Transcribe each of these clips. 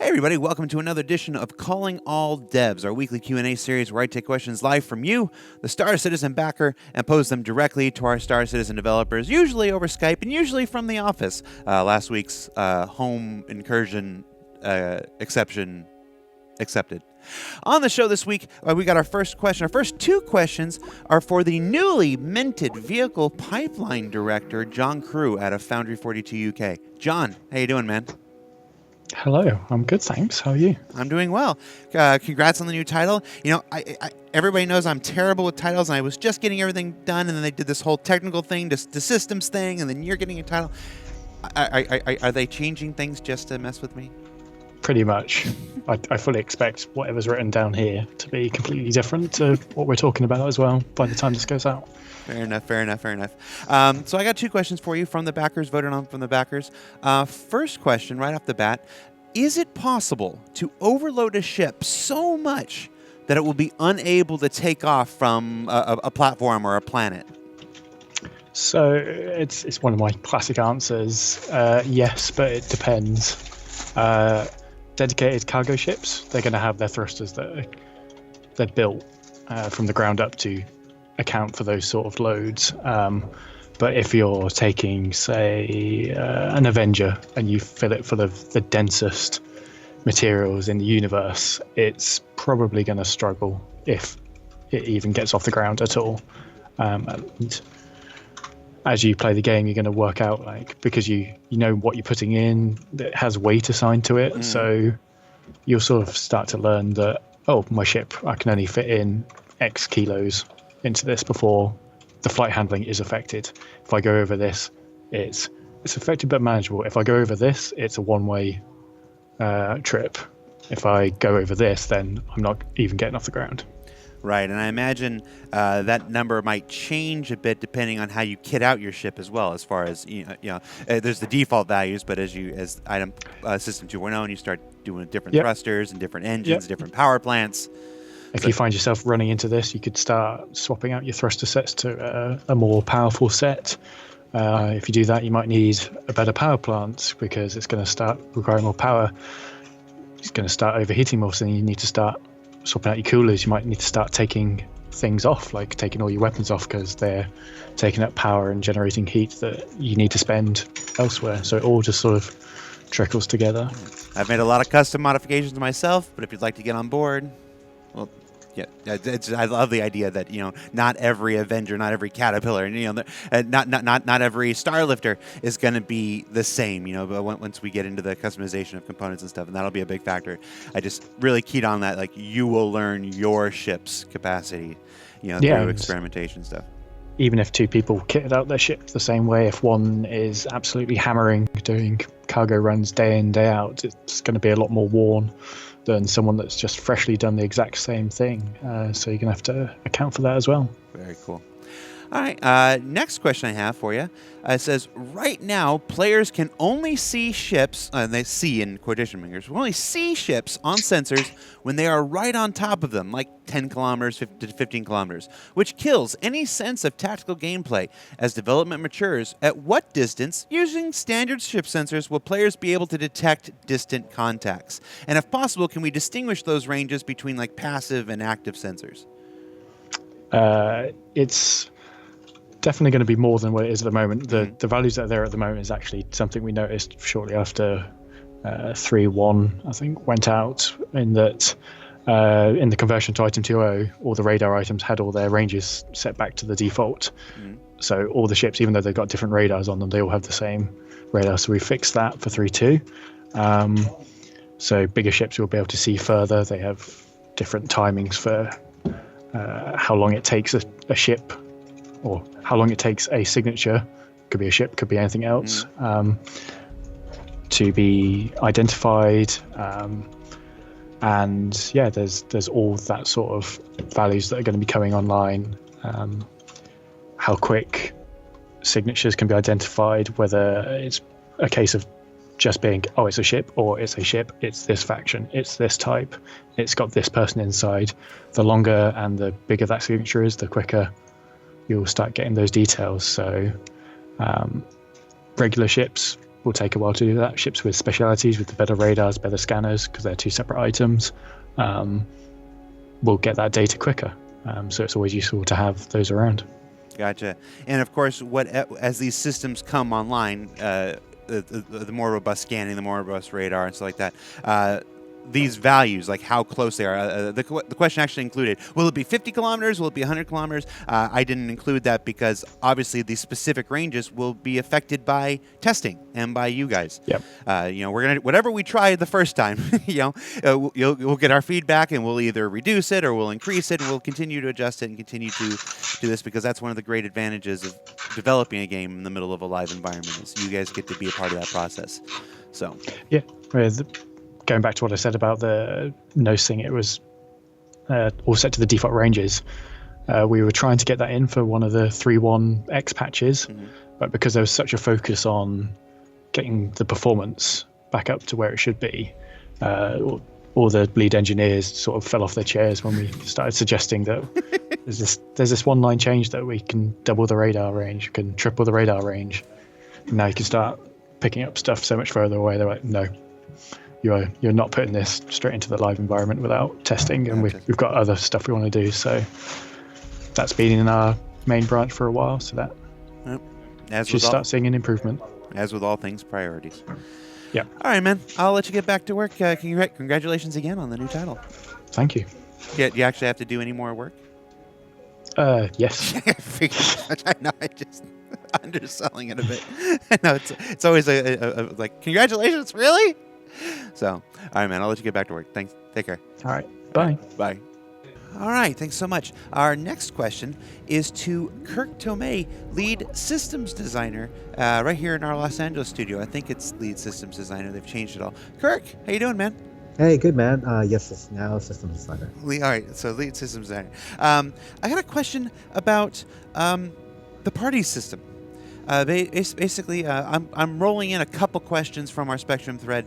Hey everybody, welcome to another edition of Calling All Devs, our weekly Q&A series where I take questions live from you, the Star Citizen backer, and pose them directly to our Star Citizen developers, usually over Skype and usually from the office. Last week's home incursion exception accepted. On the show this week, we got our first question. Our first two questions are for the newly minted vehicle pipeline director, John CREWE, out of Foundry 42 UK. John, how you doing, man? Hello, I'm good, thanks. How are you? I'm doing well. Congrats on the new title. You know, everybody knows I'm terrible with titles, and I was just getting everything done, and then they did this whole technical thing, the systems thing, and then you're getting a title. Are they changing things just to mess with me? Pretty much. I fully expect whatever's written down here to be completely different to what we're talking about as well by the time this goes out. Fair enough. So I got two questions for you from the backers, voted on from the backers. First question, right off the bat, is it possible to overload a ship so much that it will be unable to take off from a platform or a planet? So it's one of my classic answers. Yes, but it depends. Dedicated cargo ships, they're going to have their thrusters that they're built from the ground up to account for those sort of loads. But if you're taking, say, an Avenger and you fill it full of the densest materials in the universe, it's probably going to struggle if it even gets off the ground at all. And as you play the game, you're going to work out, like, because you know what you're putting in, it has weight assigned to it. So you'll sort of start to learn that, oh, my ship, I can only fit in X kilos into this before the flight handling is affected. If I go over this, it's affected but manageable. If I go over this, it's a one-way trip. If I go over this, then I'm not even getting off the ground. Right, and I imagine that number might change a bit depending on how you kit out your ship as well. As far as there's the default values, but as item system 2.0, and you start doing different thrusters and different engines, different power plants. If you find yourself running into this, you could start swapping out your thruster sets to a more powerful set. If you do that, you might need a better power plant because it's going to start requiring more power. It's going to start overheating more, so then you need to start swapping out your coolers. You might need to start taking things off, like taking all your weapons off because they're taking up power and generating heat that you need to spend elsewhere. So it all just sort of trickles together. I've made a lot of custom modifications myself, but if you'd like to get on board, well, yeah, I love the idea that not every Avenger, not every Caterpillar, not every Starlifter is going to be the same. But once we get into the customization of components and stuff, and that'll be a big factor. I just really keyed on that. Like, you will learn your ship's capacity, through experimentation stuff. Even if two people kitted out their ship the same way, if one is absolutely hammering, doing cargo runs day in, day out, it's going to be a lot more worn than someone that's just freshly done the exact same thing. So you're going to have to account for that as well. Very cool. All right, next question I have for you. It says, right now, players can only see ships, and they see in quotation marks, we only see ships on sensors when they are right on top of them, like 10 kilometers to 15 kilometers, which kills any sense of tactical gameplay. As development matures, at what distance, using standard ship sensors, will players be able to detect distant contacts? And if possible, can we distinguish those ranges between like passive and active sensors? It's definitely going to be more than what it is at the moment. The values that are there at the moment is actually something we noticed shortly after 3.1, I think, went out, in that in the conversion to item 2.0, all the radar items had all their ranges set back to the default. So all the ships, even though they've got different radars on them, they all have the same radar. So we fixed that for 3.2. So bigger ships will be able to see further. They have different timings for how long it takes a ship, or how long it takes a signature, could be a ship, could be anything else, to be identified. And yeah, there's all that sort of values that are going to be coming online. How quick signatures can be identified, whether it's a case of just being, oh, it's a ship, or it's a ship, it's this faction, it's this type, it's got this person inside. The longer and the bigger that signature is, the quicker you'll start getting those details. So regular ships will take a while to do that. Ships with specialities, with the better radars, better scanners, because they're two separate items, will get that data quicker. So it's always useful to have those around. Gotcha. And of course, as these systems come online, the more robust scanning, the more robust radar, and stuff like that. These values, like how close they are. The question actually included, will it be 50 kilometers? Will it be 100 kilometers? I didn't include that because obviously these specific ranges will be affected by testing and by you guys. Yep. We're gonna whatever we tried the first time. We'll get our feedback and we'll either reduce it or we'll increase it and we'll continue to adjust it and continue to do this because that's one of the great advantages of developing a game in the middle of a live environment. Is you guys get to be a part of that process. So yeah. Going back to what I said about the nosing, it was all set to the default ranges. We were trying to get that in for one of the 3.1x patches, but because there was such a focus on getting the performance back up to where it should be, all the lead engineers sort of fell off their chairs when we started suggesting that there's this one line change that we can double the radar range, we can triple the radar range, and now you can start picking up stuff so much further away. They're like, no. You're not putting this straight into the live environment without testing, and we've got other stuff we want to do. So that's been in our main branch for a while, so that should start seeing an improvement. As with all things, priorities. Yeah. All right, man. I'll let you get back to work. Congratulations again on the new title. Thank you. Do you actually have to do any more work? Yes. I know. I just underselling it a bit. I know it's always a like congratulations, really. So, all right, man, I'll let you get back to work. Thanks. Take care. All right. Bye. Bye. All right. Thanks so much. Our next question is to KIRK TOME, lead systems designer, right here in our Los Angeles studio. I think it's lead systems designer. They've changed it all. KIRK, how you doing, man? Hey, good, man. Yes, it's now systems designer. All right. So, lead systems designer. I got a question about the party system. Basically, I'm rolling in a couple questions from our Spectrum thread.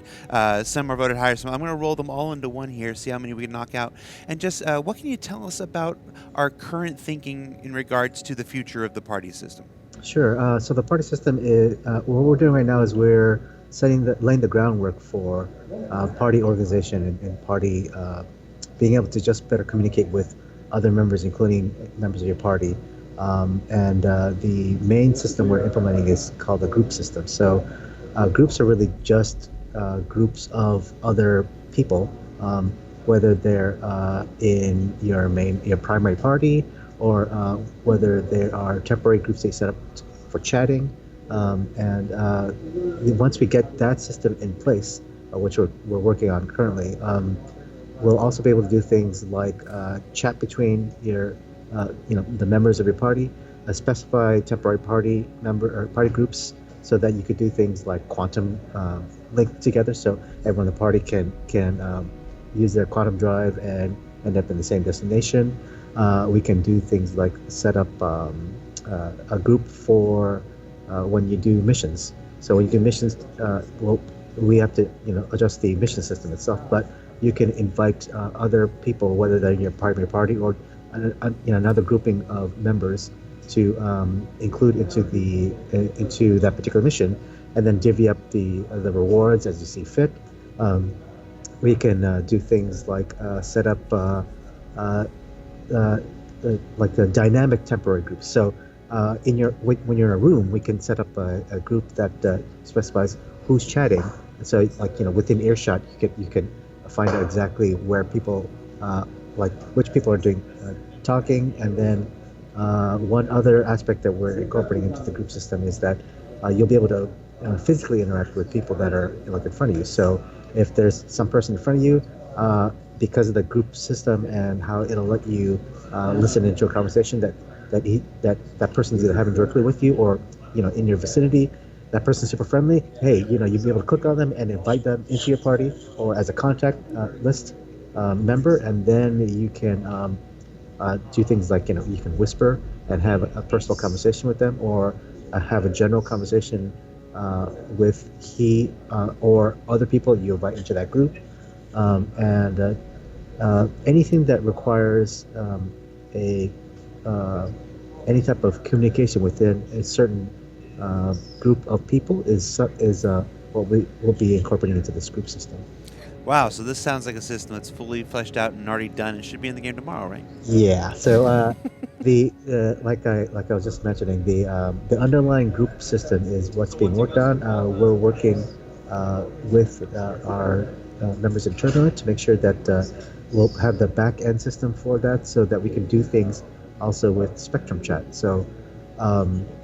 Some are voted higher, so I'm going to roll them all into one here, see how many we can knock out. And just what can you tell us about our current thinking in regards to the future of the party system? Sure. So the party system is what we're doing right now is we're laying the groundwork for party organization and party being able to just better communicate with other members, including members of your party. The main system we're implementing is called the group system. So groups are really just groups of other people, whether they're in your primary party or whether they are temporary groups they set up for chatting. Once we get that system in place, which we're working on currently, we'll also be able to do things like chat between the members of your party, specify temporary party member or party groups, so that you could do things like quantum link together, so everyone in the party can use their quantum drive and end up in the same destination. We can do things like set up a group for when you do missions. So when you do missions, we have to adjust the mission system itself, but you can invite other people, whether they're in your primary party or another grouping of members, to include into that particular mission, and then divvy up the rewards as you see fit. We can do things like set up like the dynamic temporary groups. So when you're in a room, we can set up a group that specifies who's chatting. And so within earshot, you can find out exactly where people which people are doing talking. And then one other aspect that we're incorporating into the group system is that you'll be able to physically interact with people that are in front of you. So if there's some person in front of you, because of the group system and how it'll let you listen into a conversation that person's either having directly with you or in your vicinity, that person's super friendly. Hey, you'll be able to click on them and invite them into your party or as a contact list member, and then you can do things like you can whisper and have a personal conversation with them, or have a general conversation with he or other people you invite into that group, and anything that requires any type of communication within a certain group of people is what we will be incorporating into this group system. Wow, so this sounds like a system that's fully fleshed out and already done and should be in the game tomorrow, right? Yeah. So the like I was just mentioning, the underlying group system is what's being worked on. We're working with our members internally to make sure that we'll have the back end system for that, so that we can do things also with Spectrum Chat. So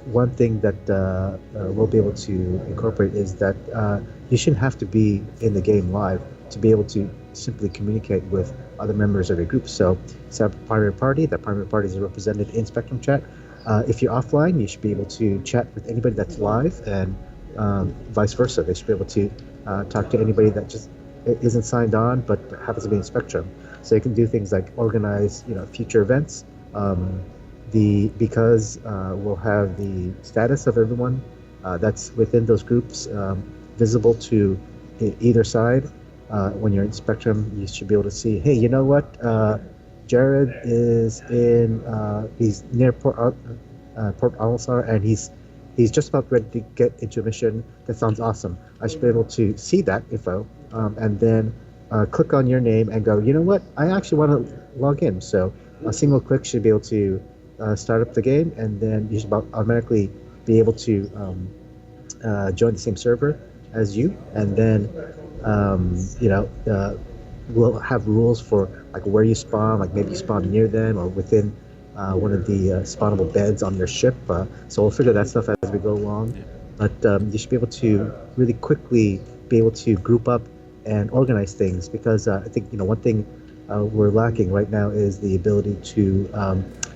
one thing that we'll be able to incorporate is that you shouldn't have to be in the game live to be able to simply communicate with other members of your group. So set up a primary party. That primary party is represented in Spectrum Chat. If you're offline, you should be able to chat with anybody that's live, and vice versa. They should be able to talk to anybody that just isn't signed on but happens to be in Spectrum. So you can do things like organize, future events. Because we'll have the status of everyone that's within those groups visible to either side. When you're in Spectrum, you should be able to see, hey, you know what? Jared is he's near Port Al-Ansar, and he's just about ready to get into a mission. That sounds awesome. I should be able to see that info, and then click on your name and go, you know what? I actually want to log in. So a single click should be able to start up the game, and then you should automatically be able to join the same server as you, and then we'll have rules for like where you spawn, like maybe you spawn near them or within one of the spawnable beds on their ship. So we'll figure that stuff as we go along. Yeah. But you should be able to really quickly be able to group up and organize things, because I think one thing we're lacking right now is the ability to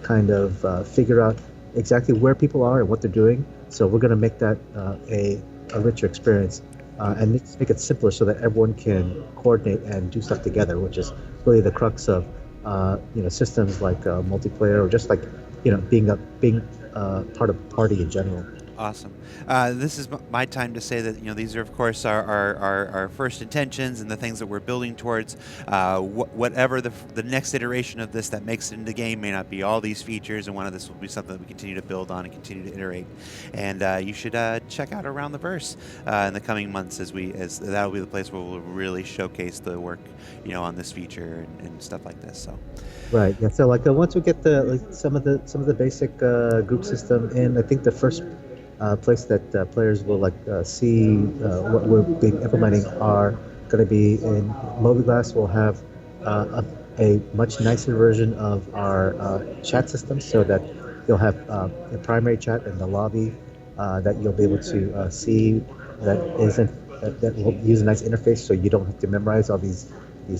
kind of figure out exactly where people are and what they're doing. So we're going to make that a richer experience. And make it simpler so that everyone can coordinate and do stuff together, which is really the crux of systems like multiplayer, or just like being part of the party in general. Awesome. This is my time to say that these are, of course, our first intentions and the things that we're building towards. Whatever the next iteration of this that makes it into the game may not be all these features, and one of this will be something that we continue to build on and continue to iterate. And you should check out Around the Verse in the coming months, as that'll be the place where we'll really showcase the work on this feature and stuff like this. So. Right. Yeah. So once we get some of the basic group system in, I think the first place that players will see what we're being implementing are going to be in Mobiglass. We'll have a much nicer version of our chat system, so that you'll have a primary chat in the lobby that you'll be able to see that will use a nice interface, so you don't have to memorize all these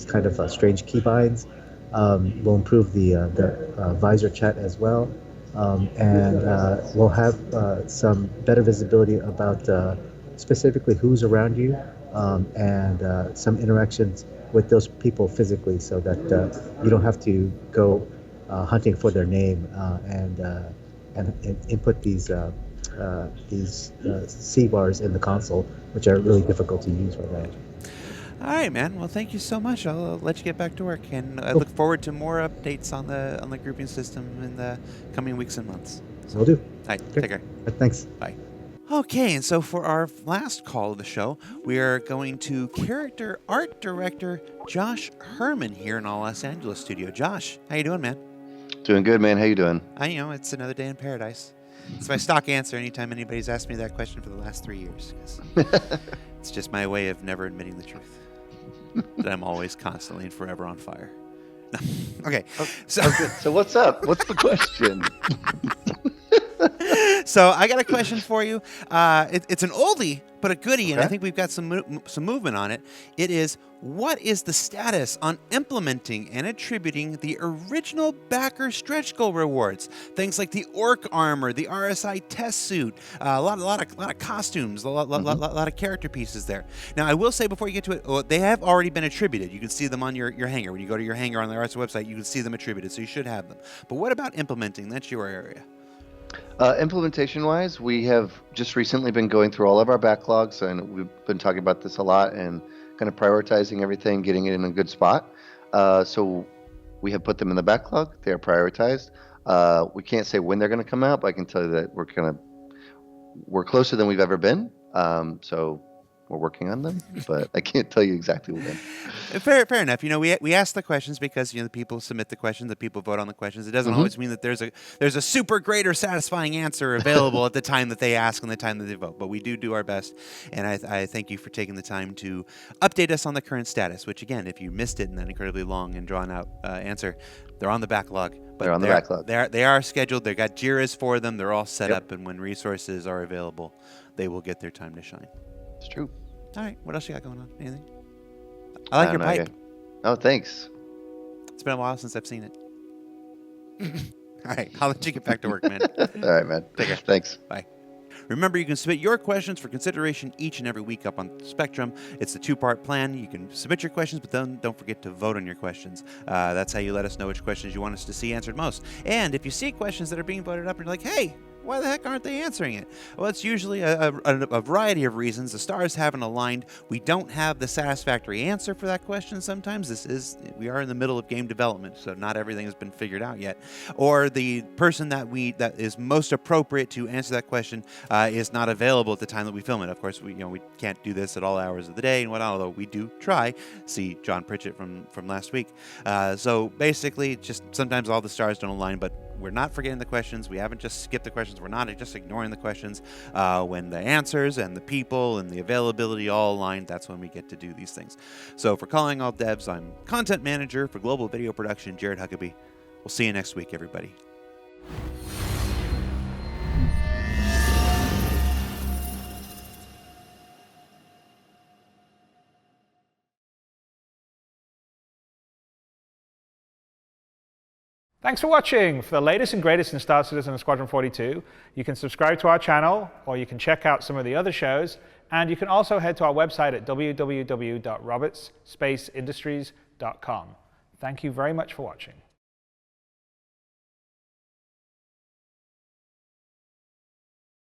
kind of strange keybinds. We'll improve the visor chat as well. And we'll have some better visibility about specifically who's around you, and some interactions with those people physically, so that you don't have to go hunting for their name and input these C bars in the console, which are really difficult to use right now. All right, man. Well, thank you so much. I'll let you get back to work, and I look forward to more updates on the grouping system in the coming weeks and months. So will do. All right, take care. Thanks. Bye. Okay, and so for our last call of the show, we are going to character art director Josh Herman here in our Los Angeles studio. Josh, how you doing, man? Doing good, man. How you doing? It's another day in paradise. It's my stock answer anytime anybody's asked me that question for the last 3 years. It's just my way of never admitting the truth. That I'm always constantly and forever on fire. Okay. So what's up? What's the question? So I got a question for you. It's an oldie, but a goodie, and I think we've got some movement on it. It is, what is the status on implementing and attributing the original backer stretch goal rewards? Things like the orc armor, the RSI test suit, a lot of costumes, a lot of character pieces there. Now, I will say before you get to it, they have already been attributed. You can see them on your hangar. When you go to your hangar on the RSI website, you can see them attributed, so you should have them. But what about implementing? That's your area. Implementation-wise, we have just recently been going through all of our backlogs, and we've been talking about this a lot and kind of prioritizing everything, getting it in a good spot. So we have put them in the backlog. They are prioritized. We can't say when they're going to come out, but I can tell you that we're closer than we've ever been. So we're working on them, but I can't tell you exactly when. Fair enough. We ask the questions because the people submit the questions, the people vote on the questions. It doesn't always mean that there's a super great or satisfying answer available at the time that they ask and the time that they vote. But we do our best, and I thank you for taking the time to update us on the current status. Which again, if you missed it in that incredibly long and drawn out answer, they're on the backlog. But They're on the backlog. They are scheduled. They've got JIRAs for them. They're all set up, and when resources are available, they will get their time to shine. It's true. All right. What else you got going on? Anything? I like your know, pipe. Oh, thanks. It's been a while since I've seen it. All right. I'll let you get back to work, man. All right, man. Take care. Thanks. Bye. Remember, you can submit your questions for consideration each and every week up on Spectrum. It's a 2-part plan. You can submit your questions, but then don't forget to vote on your questions. That's how you let us know which questions you want us to see answered most. And if you see questions that are being voted up and you're like, hey, why the heck aren't they answering it? Well, it's usually a variety of reasons. The stars haven't aligned. We don't have the satisfactory answer for that question sometimes. We are in the middle of game development, so not everything has been figured out yet. Or the person that is most appropriate to answer that question is not available at the time that we film it. Of course, we can't do this at all hours of the day and whatnot, although we do try. See John Pritchett from last week. So basically, just sometimes all the stars don't align, but we're not forgetting the questions. We haven't just skipped the questions. We're not just ignoring the questions. When the answers and the people and the availability all align, that's when we get to do these things. So for Calling All Devs, I'm Content Manager for Global Video Production, Jared Huckabee. We'll see you next week, everybody. Thanks for watching. For the latest and greatest in Star Citizen and Squadron 42, you can subscribe to our channel, or you can check out some of the other shows, and you can also head to our website at www.robertsspaceindustries.com. Thank you very much for watching.